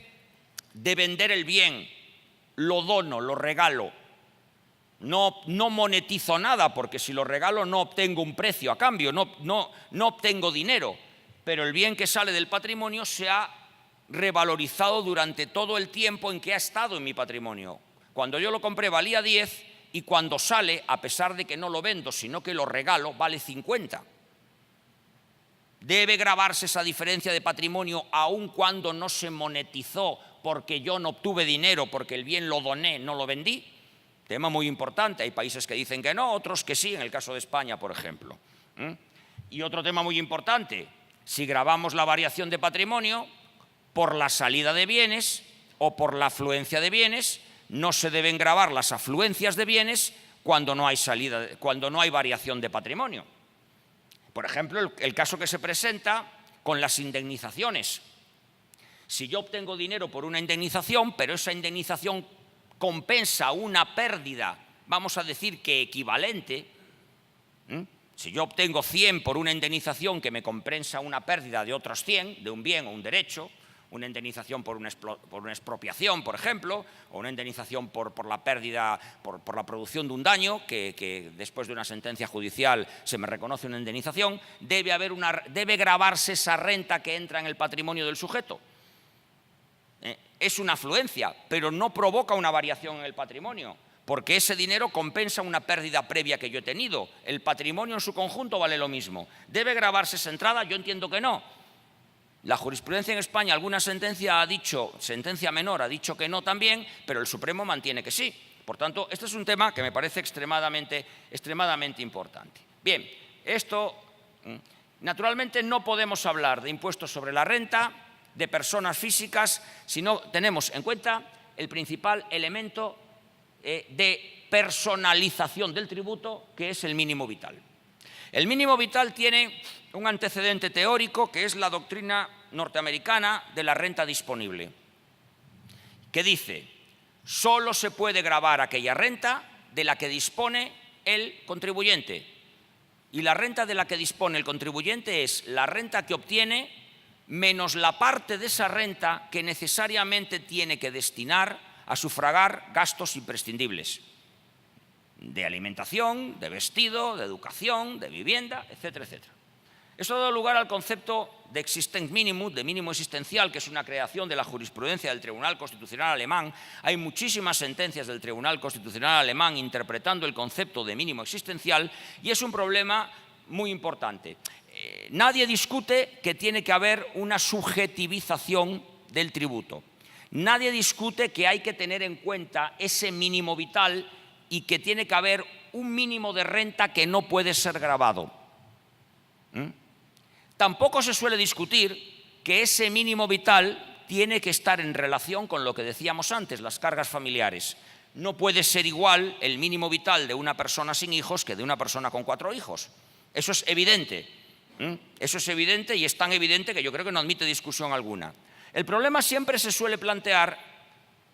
de vender el bien lo dono, lo regalo, no monetizo nada, porque si lo regalo no obtengo un precio a cambio, no obtengo dinero, pero el bien que sale del patrimonio se ha revalorizado durante todo el tiempo en que ha estado en mi patrimonio. Cuando yo lo compré valía 10 y cuando sale, a pesar de que no lo vendo, sino que lo regalo, vale 50. Debe gravarse esa diferencia de patrimonio aun cuando no se monetizó porque yo no obtuve dinero, porque el bien lo doné, no lo vendí. Tema muy importante. Hay países que dicen que no, otros que sí, en el caso de España, por ejemplo. Y otro tema muy importante, si gravamos la variación de patrimonio por la salida de bienes o por la afluencia de bienes, no se deben gravar las afluencias de bienes cuando no hay variación de patrimonio. Por ejemplo, el caso que se presenta con las indemnizaciones. Si yo obtengo dinero por una indemnización, pero esa indemnización compensa una pérdida, vamos a decir que equivalente, si yo obtengo 100 por una indemnización que me compensa una pérdida de otros 100, de un bien o un derecho, una indemnización por una expropiación, por ejemplo, o una indemnización por la pérdida, por la producción de un daño, que después de una sentencia judicial se me reconoce una indemnización, debe gravarse esa renta que entra en el patrimonio del sujeto. Es una afluencia, pero no provoca una variación en el patrimonio, porque ese dinero compensa una pérdida previa que yo he tenido. El patrimonio en su conjunto vale lo mismo. ¿Debe gravarse esa entrada? Yo entiendo que no. La jurisprudencia en España, alguna sentencia menor ha dicho que no también, pero el Supremo mantiene que sí. Por tanto, este es un tema que me parece extremadamente importante. Bien, esto, naturalmente no podemos hablar de impuestos sobre la renta de personas físicas si no tenemos en cuenta el principal elemento de personalización del tributo, que es el mínimo vital. El mínimo vital tiene un antecedente teórico que es la doctrina norteamericana de la renta disponible, que dice: solo se puede gravar aquella renta de la que dispone el contribuyente. Y la renta de la que dispone el contribuyente es la renta que obtiene menos la parte de esa renta que necesariamente tiene que destinar a sufragar gastos imprescindibles de alimentación, de vestido, de educación, de vivienda, etcétera, etcétera. Eso ha dado lugar al concepto de existence minimum, de mínimo existencial, que es una creación de la jurisprudencia del Tribunal Constitucional alemán. Hay muchísimas sentencias del Tribunal Constitucional alemán interpretando el concepto de mínimo existencial y es un problema muy importante. Nadie discute que tiene que haber una subjetivización del tributo. Nadie discute que hay que tener en cuenta ese mínimo vital y que tiene que haber un mínimo de renta que no puede ser gravado. Tampoco se suele discutir que ese mínimo vital tiene que estar en relación con lo que decíamos antes, las cargas familiares. No puede ser igual el mínimo vital de una persona sin hijos que de una persona con 4 hijos. Eso es evidente. Eso es evidente y es tan evidente que yo creo que no admite discusión alguna. El problema siempre se suele plantear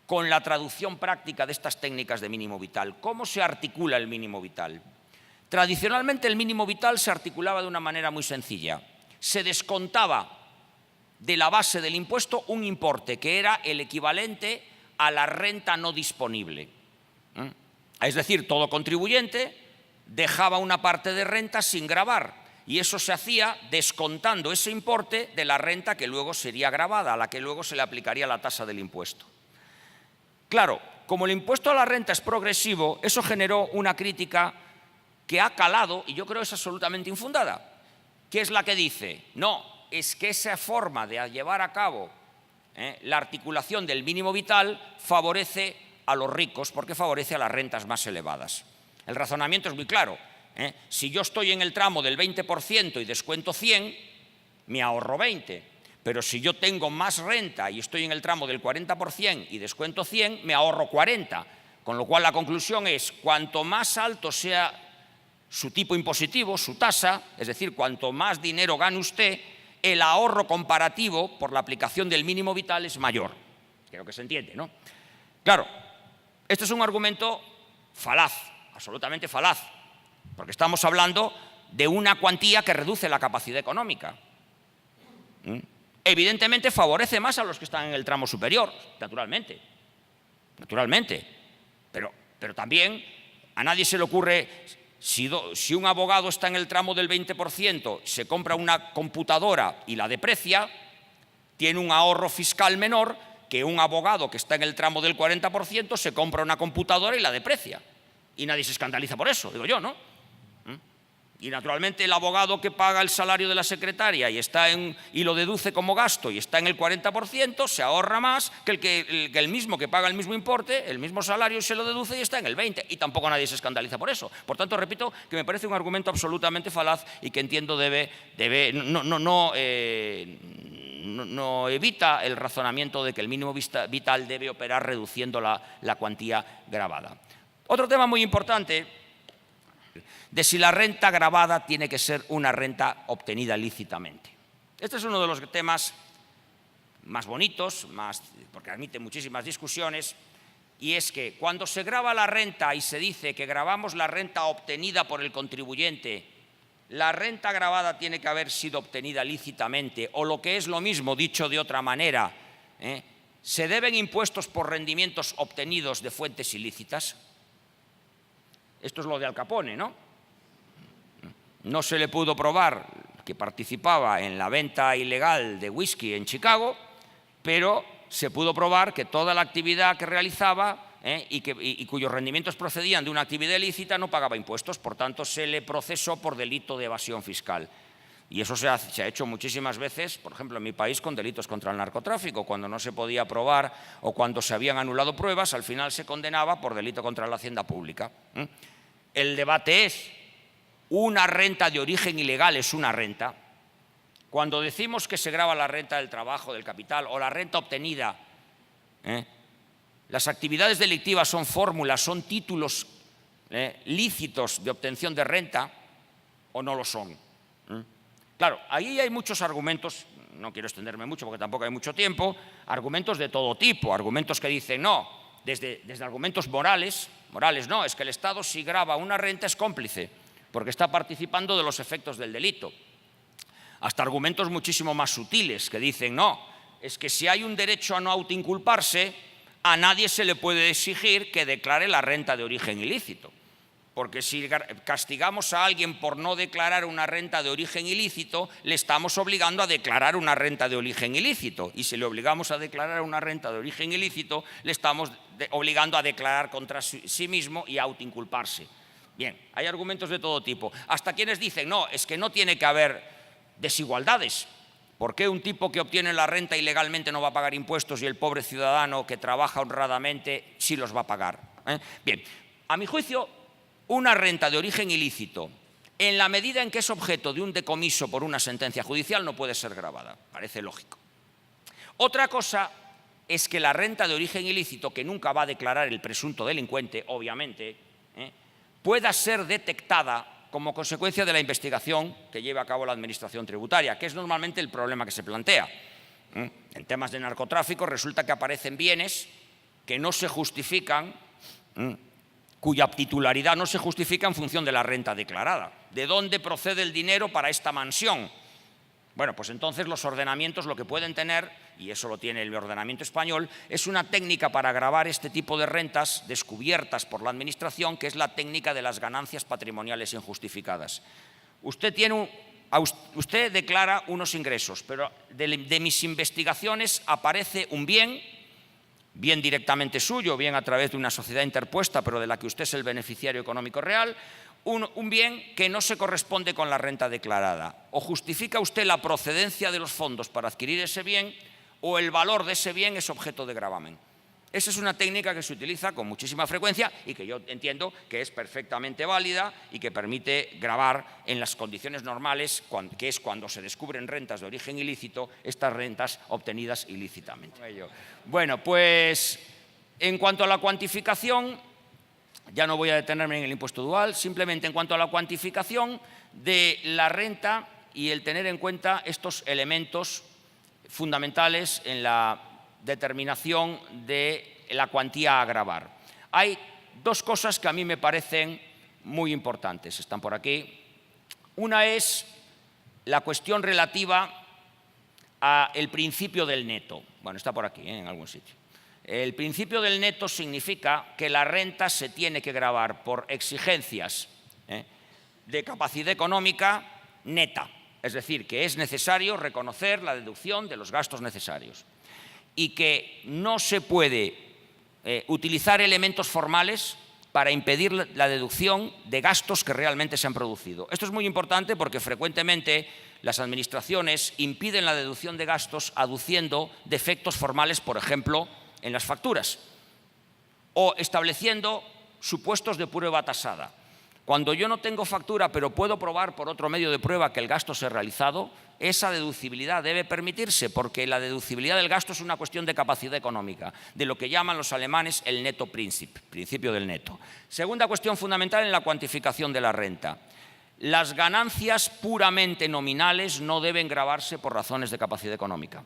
con la traducción práctica de estas técnicas de mínimo vital. ¿Cómo se articula el mínimo vital? Tradicionalmente el mínimo vital se articulaba de una manera muy sencilla. Se descontaba de la base del impuesto un importe que era el equivalente a la renta no disponible. Es decir, todo contribuyente dejaba una parte de renta sin gravar y eso se hacía descontando ese importe de la renta que luego sería gravada, a la que luego se le aplicaría la tasa del impuesto. Claro, como el impuesto a la renta es progresivo, eso generó una crítica que ha calado, y yo creo es absolutamente infundada, que es la que dice, no, es que esa forma de llevar a cabo la articulación del mínimo vital favorece a los ricos porque favorece a las rentas más elevadas. El razonamiento es muy claro. Si yo estoy en el tramo del 20% y descuento 100, me ahorro 20. Pero si yo tengo más renta y estoy en el tramo del 40% y descuento 100, me ahorro 40. Con lo cual la conclusión es, cuanto más alto sea su tipo impositivo, su tasa, es decir, cuanto más dinero gane usted, el ahorro comparativo por la aplicación del mínimo vital es mayor. Creo que se entiende, ¿no? Claro, esto es un argumento falaz, absolutamente falaz, porque estamos hablando de una cuantía que reduce la capacidad económica. Evidentemente favorece más a los que están en el tramo superior, naturalmente. Pero también a nadie se le ocurre, si un abogado está en el tramo del 20%, se compra una computadora y la deprecia, tiene un ahorro fiscal menor que un abogado que está en el tramo del 40% se compra una computadora y la deprecia. Y nadie se escandaliza por eso, digo yo, ¿no? Y naturalmente el abogado que paga el salario de la secretaria y lo deduce como gasto y está en el 40%, se ahorra más que el mismo que paga el mismo importe, el mismo salario, se lo deduce y está en el 20%. Y tampoco nadie se escandaliza por eso. Por tanto, repito, que me parece un argumento absolutamente falaz y que entiendo no evita el razonamiento de que el mínimo vital debe operar reduciendo la cuantía gravada. Otro tema muy importante de si la renta gravada tiene que ser una renta obtenida lícitamente. Este es uno de los temas más bonitos, porque admite muchísimas discusiones, y es que cuando se grava la renta y se dice que gravamos la renta obtenida por el contribuyente, la renta gravada tiene que haber sido obtenida lícitamente, o lo que es lo mismo, dicho de otra manera, ¿se deben impuestos por rendimientos obtenidos de fuentes ilícitas? Esto es lo de Al Capone, ¿no? No se le pudo probar que participaba en la venta ilegal de whisky en Chicago, pero se pudo probar que toda la actividad que realizaba y cuyos rendimientos procedían de una actividad ilícita no pagaba impuestos, por tanto se le procesó por delito de evasión fiscal. Y eso se ha hecho muchísimas veces, por ejemplo, en mi país con delitos contra el narcotráfico. Cuando no se podía probar o cuando se habían anulado pruebas, al final se condenaba por delito contra la hacienda pública. El debate es, ¿una renta de origen ilegal es una renta? Cuando decimos que se grava la renta del trabajo, del capital o la renta obtenida, las actividades delictivas son fórmulas, son títulos lícitos de obtención de renta o no lo son. Claro, ahí hay muchos argumentos, no quiero extenderme mucho porque tampoco hay mucho tiempo, argumentos de todo tipo, argumentos que dicen no, desde argumentos morales no, es que el Estado si grava una renta es cómplice, porque está participando de los efectos del delito. Hasta argumentos muchísimo más sutiles que dicen, no, es que si hay un derecho a no autoinculparse, a nadie se le puede exigir que declare la renta de origen ilícito. Porque si castigamos a alguien por no declarar una renta de origen ilícito, le estamos obligando a declarar una renta de origen ilícito. Y si le obligamos a declarar una renta de origen ilícito, le estamos obligando a declarar contra sí mismo y a autoinculparse. Bien, hay argumentos de todo tipo. Hasta quienes dicen, no, es que no tiene que haber desigualdades. ¿Por qué un tipo que obtiene la renta ilegalmente no va a pagar impuestos y el pobre ciudadano que trabaja honradamente sí los va a pagar? Bien, a mi juicio, una renta de origen ilícito, en la medida en que es objeto de un decomiso por una sentencia judicial, no puede ser gravada. Parece lógico. Otra cosa es que la renta de origen ilícito, que nunca va a declarar el presunto delincuente, obviamente, pueda ser detectada como consecuencia de la investigación que lleva a cabo la Administración tributaria, que es normalmente el problema que se plantea. En temas de narcotráfico resulta que aparecen bienes que no se justifican, cuya titularidad no se justifica en función de la renta declarada. ¿De dónde procede el dinero para esta mansión? Bueno, pues entonces los ordenamientos lo que pueden tener, y eso lo tiene el ordenamiento español, es una técnica para gravar este tipo de rentas descubiertas por la Administración, que es la técnica de las ganancias patrimoniales injustificadas. Usted declara unos ingresos, pero de mis investigaciones aparece un bien bien directamente suyo, bien a través de una sociedad interpuesta, pero de la que usted es el beneficiario económico real, un bien que no se corresponde con la renta declarada. O justifica usted la procedencia de los fondos para adquirir ese bien, o el valor de ese bien es objeto de gravamen. Esa es una técnica que se utiliza con muchísima frecuencia y que yo entiendo que es perfectamente válida y que permite gravar en las condiciones normales, que es cuando se descubren rentas de origen ilícito, estas rentas obtenidas ilícitamente. Bueno, pues en cuanto a la cuantificación, ya no voy a detenerme en el impuesto dual, simplemente en cuanto a la cuantificación de la renta y el tener en cuenta estos elementos fundamentales en la determinación de la cuantía a gravar. Hay dos cosas que a mí me parecen muy importantes, están por aquí. Una es la cuestión relativa al principio del neto. Bueno, está por aquí, en algún sitio. El principio del neto significa que la renta se tiene que gravar por exigencias de capacidad económica neta, es decir, que es necesario reconocer la deducción de los gastos necesarios y que no se puede utilizar elementos formales para impedir la deducción de gastos que realmente se han producido. Esto es muy importante porque frecuentemente las administraciones impiden la deducción de gastos aduciendo defectos formales, por ejemplo, en las facturas, o estableciendo supuestos de prueba tasada. Cuando yo no tengo factura, pero puedo probar por otro medio de prueba que el gasto se ha realizado, esa deducibilidad debe permitirse, porque la deducibilidad del gasto es una cuestión de capacidad económica, de lo que llaman los alemanes el Nettoprinzip, principio del neto. Segunda cuestión fundamental en la cuantificación de la renta. Las ganancias puramente nominales no deben gravarse por razones de capacidad económica.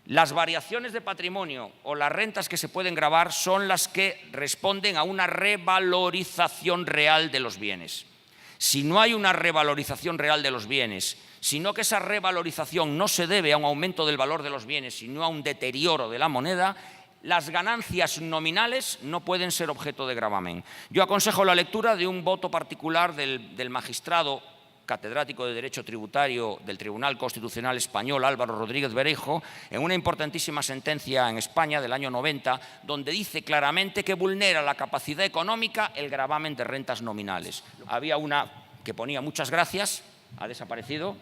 Las variaciones de patrimonio o las rentas que se pueden gravar son las que responden a una revalorización real de los bienes. Si no hay una revalorización real de los bienes, sino que esa revalorización no se debe a un aumento del valor de los bienes, sino a un deterioro de la moneda, las ganancias nominales no pueden ser objeto de gravamen. Yo aconsejo la lectura de un voto particular del magistrado catedrático de Derecho Tributario del Tribunal Constitucional Español, Álvaro Rodríguez Bereijo, en una importantísima sentencia en España del año 90, donde dice claramente que vulnera la capacidad económica el gravamen de rentas nominales. Había una que ponía muchas gracias, ha desaparecido,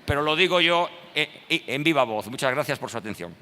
pero lo digo yo en viva voz. Muchas gracias por su atención.